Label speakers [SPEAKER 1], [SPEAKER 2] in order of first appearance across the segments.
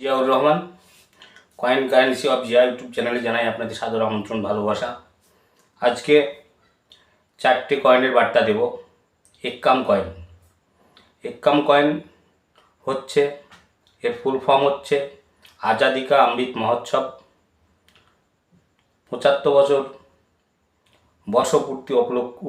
[SPEAKER 1] Ziaur Rahman coin currency of Zia YouTube চ্যানেলে জানাই আপনাদের সাদর আমন্ত্রণ, ভালোবাসা। আজকে 4টে কয়েনের বার্তা দেব। এক্কাম কয়েন। এক্কাম কয়েন হচ্ছে, এর ফুল ফর্ম হচ্ছে আজাদি কা অমৃত মহোৎসব। 75 বছর বর্ষপূর্তি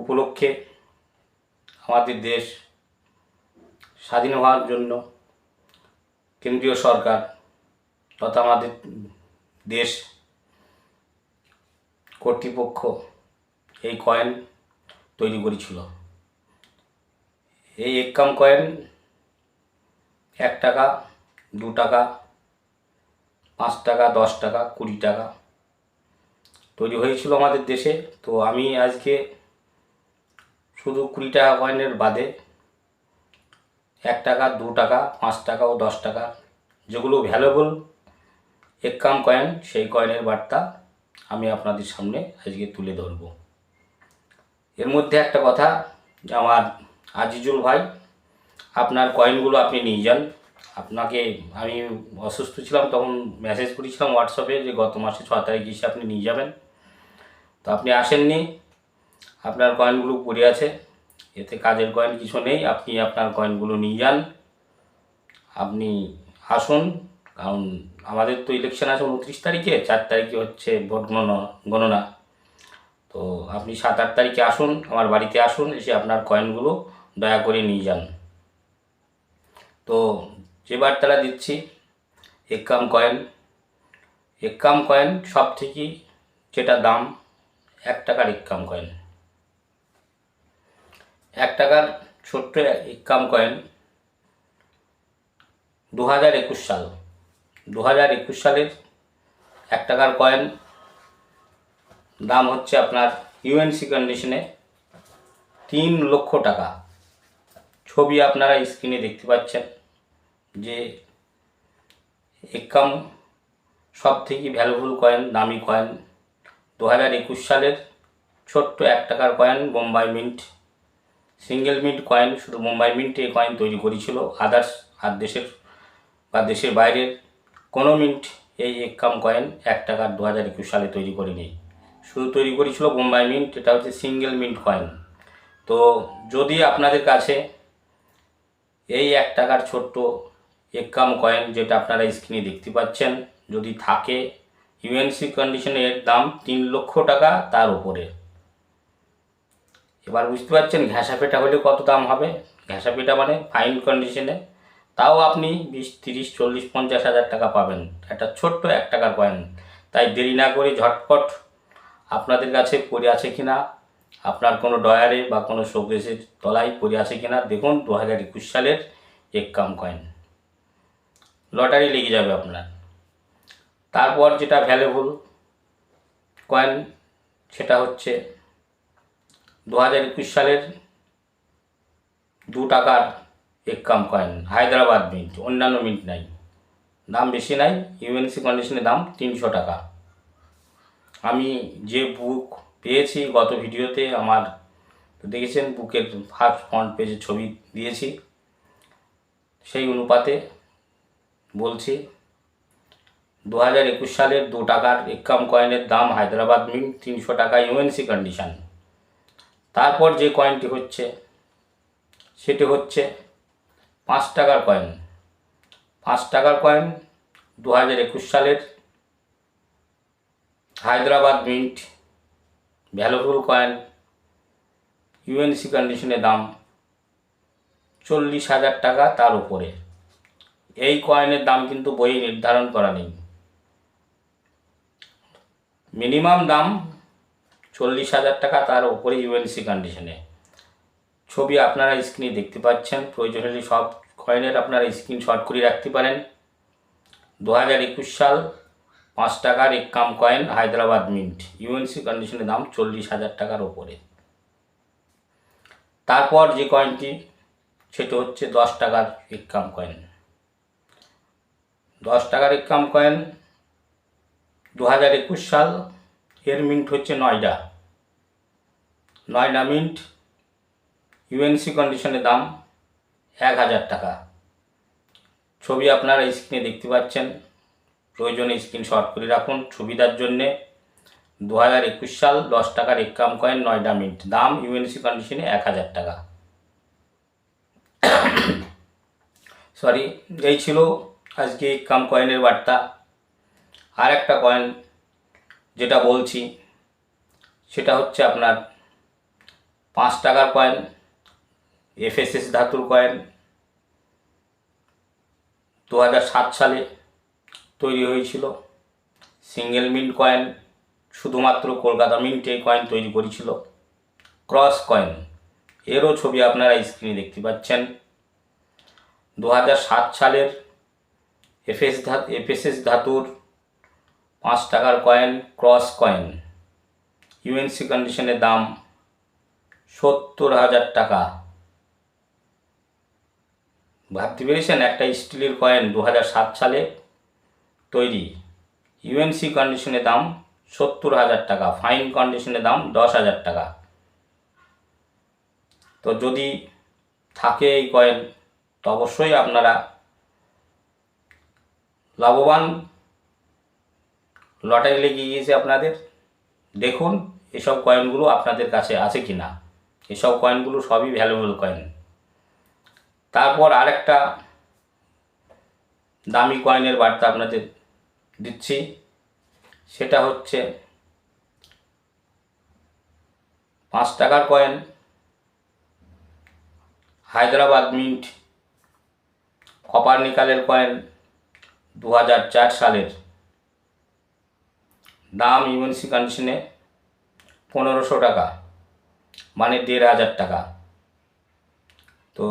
[SPEAKER 1] উপলক্ষে আমাদের দেশ স্বাধীন হওয়ার জন্য কেন্দ্রীয় সরকার তথা আমাদের দেশ কর্তৃপক্ষ এই কয়েন তৈরি করেছিল। এই এক্কাম কয়েন 1 টাকা, 2 টাকা, 5 টাকা, 10 টাকা, 20 টাকা তৈরি হয়েছিল আমাদের দেশে। তো আমি আজকে শুধু 20 টাকা কয়েনের বাদে 1 টাকা, 2 টাকা, 5 টাকা ও 10 টাকা যেগুলো ভ্যালুয়েবল এক্কাম কয়েন, সেই কয়েনের বার্তা আমি আপনাদের সামনে আজকে তুলে ধরব। এর মধ্যে একটা কথা, আমার আজিজুল ভাই, আপনার কয়েনগুলো আপনি নিয়ে যান। আপনাকে আমি অসুস্থ ছিলাম, তখন মেসেজ করেছিলাম হোয়াটসঅ্যাপে যে গত মাসে 6 তারিখ এসে আপনি নিয়ে যাবেন। তো আপনি আসেননি, আপনার কয়েনগুলো পড়ে আছে, এতে কাজের কয়েন কিছু নেই। আপনি আপনার কয়েনগুলো নিয়ে যান, আপনি আসুন। কারণ আমাদের তো ইলেকশন আছে 29 তারিখে, 4 তারিখে হচ্ছে ভোট গণনা। তো আপনি 7-8 তারিখে আসুন, আমার বাড়িতে আসুন, এসে আপনার কয়েনগুলো দয়া করে নিয়ে যান। তো যে বার্তাটা দিচ্ছি, এক্কাম কয়েন। এক্কাম কয়েন সব থেকে যেটা দাম, 1 টাকার এক্কাম কয়েন। 1 টাকার ছোট্ট এক্কাম কয়েন 2021 সাল, 2021 সালের 1 টাকার কয়েন দাম হচ্ছে আপনার ইউএনসি কন্ডিশনে 3 লক্ষ টাকা। ছবি আপনারা স্ক্রিনে দেখতে পাচ্ছেন যে এক্কাম সব থেকে ভ্যালুবল কয়েন, দামি কয়েন। 2021 সালের ছোট্ট 1 টাকার coin, Bombay mint, single mint coin, শুধু মুম্বাই মিন্ট এই কয়েন তৈরি করেছিল। আদার্স আর দেশের বা দেশের বাইরের কোনো মিন্ট এই এক্কাম কয়েন 1 টাকার 2021 সালে তৈরি করেনি, শুধু তৈরি করেছিল বোম্বাই মিন্ট। এটা হচ্ছে সিঙ্গেল মিন্ট কয়েন। তো যদি আপনাদের কাছে এই 1 টাকার ছোট্ট এক্কাম কয়েন, যেটা আপনারা স্ক্রিনে দেখতে পাচ্ছেন, যদি থাকে, ইউএনসি কন্ডিশনে এর দাম 3 লক্ষ টাকা, তার উপরে। এবার বুঝতে পারছেন ঘেঁষা পেটা হলে কত দাম হবে। ঘেঁষা পেটা মানে ফাইন কন্ডিশনে, তাও আপনি 20, 30, 40, 50 হাজার টাকা পাবেন একটা ছোট্ট 1 টাকার কয়েন। তাই দেরি না করে ঝটপট আপনাদের কাছে পড়ে আছে কিনা, আপনার কোনো ডয়ারে বা কোনো শোকেসের তলায় পড়ে আছে কিনা দেখুন। 2021 সালের এক্কাম কয়েন, লটারি লেগে যাবে আপনার। তারপর যেটা ভ্যালুয়েবল কয়েন, সেটা হচ্ছে 2021 সালের 2 টাকার এক্কাম কয়েন, হায়দ্রাবাদ মিন্ট, অন্যান্য মিন্ট নাই, দাম বেশি নাই, ইউএনসি কন্ডিশনে দাম 300 টাকা। আমি যে বুক পেয়েছি গত ভিডিওতে আমার দেখেছেন, বুকের ফার্স্ট ফ্রন্ট পেজে ছবি দিয়েছি, সেই অনুপাতে বলছি 2021 সালের 2 টাকার এক্কাম কয়েনের দাম হায়দ্রাবাদ মিন্ট 300 টাকা, ইউএনসি কন্ডিশন। তারপর যে কয়েনটি হচ্ছে, সেটি হচ্ছে 5 টাকার কয়েন। 5 টাকার কয়েন 2021 সালের Hyderabad mint, valuable coin, UNC কন্ডিশনে দাম 40,000 টাকা, তার উপরে। এই কয়েনের দাম কিন্তু বই নির্ধারণ করা নেই, মিনিমাম দাম 40,000 টাকা, তার উপরে ইউএনসি কন্ডিশনে। ছবি আপনারা স্ক্রিনে দেখতে পাচ্ছেন, প্রয়োজন হলে সব কয়েনের আপনারা স্ক্রিনশট করে রাখতে পারেন। 2021 সাল 5 টাকার এক্কাম কয়েন, হায়দ্রাবাদ মিন্ট, ইউএনসি কন্ডিশনের দাম 40,000 টাকার ওপরে। তারপর যে কয়েনটি, সেটা হচ্ছে 10 টাকার এক্কাম কয়েন। 10 টাকার এক্কাম কয়েন 2021 সাল, এর মিন্ট হচ্ছে নয়ডা। নয়ডা মিন্ট, ইউএনসি কন্ডিশনের দাম 1,000 টাকা। ছবি আপনারা স্ক্রিনে দেখতে পাচ্ছেন, প্রয়োজনে স্ক্রিনশট করে রাখুন সুবিধার জন্যে। 2021 সাল, 10 টাকার একাম কয়েন 9টা মিনিট, দাম ইউএনসি কন্ডিশনে 1000 টাকা। সরি, এই ছিল আজকে একাম কয়েনের বার্তা। আর একটা কয়েন যেটা বলছি সেটা হচ্ছে আপনার 5 টাকার কয়েন, এফএসএস ধাতুর কয়েন। 2007 সালে তৈরি হয়েছিল। সিঙ্গেল মিন্ট কয়েন, শুধুমাত্র কলকাতা মিন্ট এই কয়েন তৈরি করেছিল। ক্রস কয়েন, এরও ছবি আপনারা স্ক্রিনে দেখতে পাচ্ছেন। 2007 সালের এফএসএস ধাতুর 5 টাকার কয়েন, ক্রস কয়েন, ইউএনসি কন্ডিশনের দাম 70,000 টাকা। ভাবতে পেরেছেন, একটা স্টিলের কয়েন 2007 সালে তৈরি, ইউএনসি কন্ডিশনের দাম 70,000 টাকা, ফাইন কন্ডিশনের দাম 10,000 টাকা। তো যদি থাকে এই কয়েন তো অবশ্যই আপনারা লাভবান। লটারি লেগে গিয়েছে আপনাদের। দেখুন এসব কয়েনগুলো আপনাদের কাছে আছে কি না। এসব কয়েনগুলো সবই ভ্যালুয়েবল কয়েন। তারপর আরেকটা দামি কয়েনের বার্তা আপনাদের দিচ্ছি, সেটা হচ্ছে 5 টাকার কয়েন, হায়দ্রাবাদ মিন্ট, কপার নিকালের কয়েন, 2004 সালের, দাম ইউএনসি কন্ডিশনে 1500 টাকা, মানে 1,500 টাকা। তো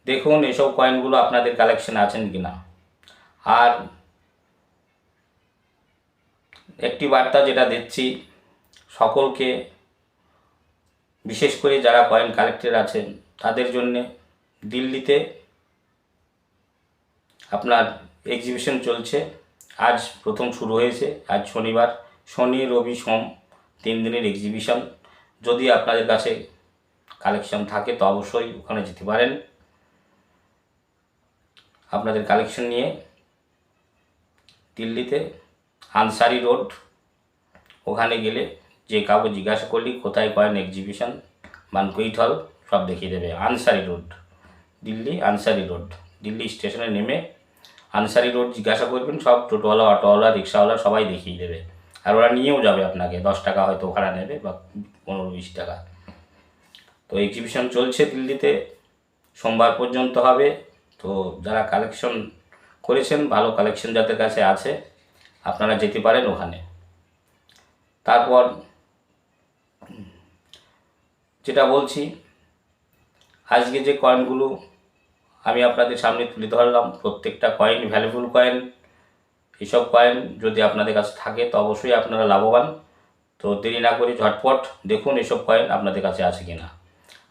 [SPEAKER 1] দেখুন এসব কয়েনগুলো আপনাদের কালেকশন আছেন কি না। আর একটি বার্তা যেটা দিচ্ছি সকলকে, বিশেষ করে যারা কয়েন কালেক্টর আছেন তাদের জন্যে, দিল্লিতে আপনার এক্সিবিশন চলছে। আজ প্রথম শুরু হয়েছে, আজ শনিবার, শনি রবি সোম 3 দিনের এক্সিবিশন। যদি আপনাদের কাছে কালেকশন থাকে তো অবশ্যই ওখানে যেতে পারেন আপনাদের কালেকশন নিয়ে। দিল্লিতে আনসারি রোড, ওখানে গেলে যে কাউকে জিজ্ঞাসা করলি কোথায় কয়েন এক্সিবিশন বানকুইট হল, সব দেখিয়ে দেবে। আনসারি রোড, দিল্লি আনসারি রোড, দিল্লি স্টেশনে নেমে আনসারি রোড জিজ্ঞাসা করবেন, সব টোটোওয়ালা, অটোওয়ালা, রিক্সাওয়ালা সবাই দেখিয়ে দেবে। আর ওরা নিয়েও যাবে আপনাকে, 10 টাকা হয়তো ভাড়া নেবে বা 15-20 টাকা। তো এক্সিবিশন চলছে দিল্লিতে, সোমবার পর্যন্ত হবে। তো যারা কালেকশন করেছেন, ভালো কালেকশন যাদের কাছে আছে, আপনারা যেতে পারেন ওখানে। তারপর যেটা বলছি, আজকে যে কয়েনগুলো আমি আপনাদের সামনে তুলে ধরলাম, প্রত্যেকটা কয়েন ভ্যালুয়েবল কয়েন। এসব কয়েন যদি আপনাদের কাছে থাকে তো অবশ্যই আপনারা লাভবান। তো দেরি না করে ঝটপট দেখুন এসব কয়েন আপনাদের কাছে আছে কি না।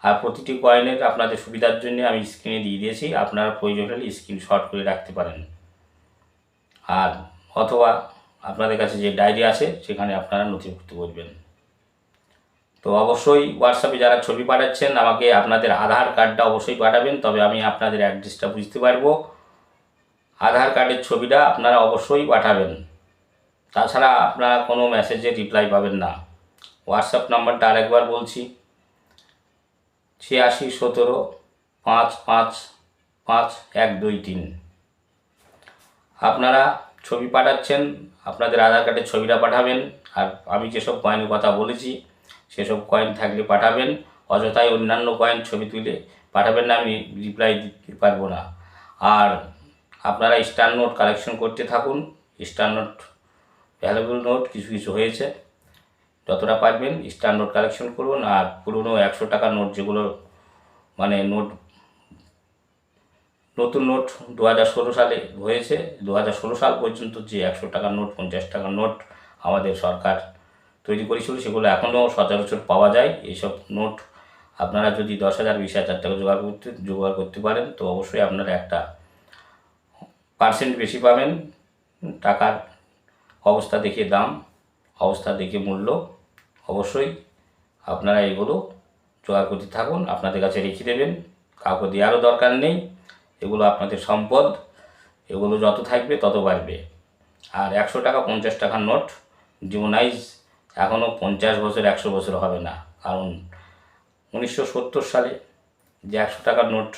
[SPEAKER 1] আর প্রতিটি কয়েনের আপনাদের সুবিধার জন্য আমি স্ক্রিনে দিয়ে দিয়েছি, আপনারা প্রয়োজন হলে স্ক্রিনশট করে রাখতে পারেন। আর অথবা আপনাদের কাছে যে ডায়েরি আছে সেখানে আপনারা নথিভুক্ত করবেন। তো অবশ্যই হোয়াটসঅ্যাপে যারা ছবি পাঠাচ্ছেন আমাকে আপনাদের আধার কার্ডটা অবশ্যই পাঠাবেন, তবে আমি আপনাদের অ্যাড্রেসটা বুঝতে পারবো। আধার কার্ডের ছবিটা আপনারা অবশ্যই পাঠাবেন, তাছাড়া আপনারা কোনো মেসেজে রিপ্লাই পাবেন না। হোয়াটসঅ্যাপ নাম্বারটা আরেকবার বলছি, 8617555123। আপনারা ছবি পাঠাচ্ছেন, আপনাদের আধার কার্ডের ছবিটা পাঠাবেন। আর আমি যেসব কয়েনের কথা বলেছি সেসব কয়েন থাকলে পাঠাবেন, অযথাই অন্যান্য কয়েন ছবি তুলে পাঠাবেন না, আমি রিপ্লাই দিতে পারবো না। আর আপনারা স্টার নোট কালেকশন করতে থাকুন। স্টার নোট ভ্যালুয়েবল নোট কিছু কিছু হয়েছে, যতটা পারবেন স্টার নোট কালেকশন করুন। আর পুরনো 100 টাকার নোট যেগুলো মানে নোট, নতুন নোট 2016 সালে হয়েছে, 2016 সাল পর্যন্ত যে 100 টাকার নোট, 50 টাকার নোট আমাদের সরকার তৈরি করেছিল, সেগুলো এখনও সচরাচর পাওয়া যায়। এইসব নোট আপনারা যদি 10,000 20,000 টাকা জোগাড় করতে পারেন তো অবশ্যই আপনারা একটা পার্সেন্ট বেশি পাবেন। টাকার অবস্থা দেখে দাম, অবস্থা দেখে মূল্য, অবশ্যই আপনারা এগুলো জোগাড় করতে থাকুন, আপনাদের কাছে রেখে দেবেন, কাউকে দেওয়ারও দরকার নেই। এগুলো আপনাদের সম্পদ, এগুলো যত থাকবে তত বাড়বে। আর 100 টাকা 50 টাকার নোট ডিমোনাইজ এখনও 50 বছর 100 বছর হবে না, কারণ 1970 সালে যে 100 টাকার নোট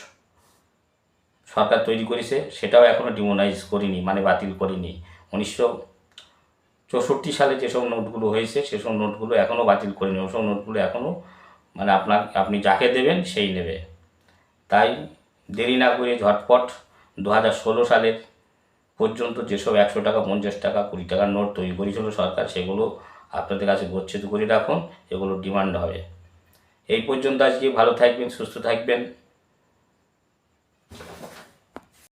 [SPEAKER 1] সরকার তৈরি করেছে সেটাও এখনও ডিমোনাইজ করিনি, মানে বাতিল করিনি। 1964 সালে যেসব নোটগুলো হয়েছে সেসব নোটগুলো এখনও বাতিল করিনি, ওসব নোটগুলো এখনও মানে আপনি যাকে দেবেন সেই নেবে। তাই দেরি না করে ঝটপট 2016 সালের পর্যন্ত যেসব 100 টাকা 50 টাকা 20 টাকার নোট তৈরি করেছিল সরকার, সেগুলো আপনাদের কাছে গচ্ছিত করে রাখুন, এগুলো ডিমান্ড হবে। এই পর্যন্ত আজকে, ভালো থাকবেন, সুস্থ থাকবেন।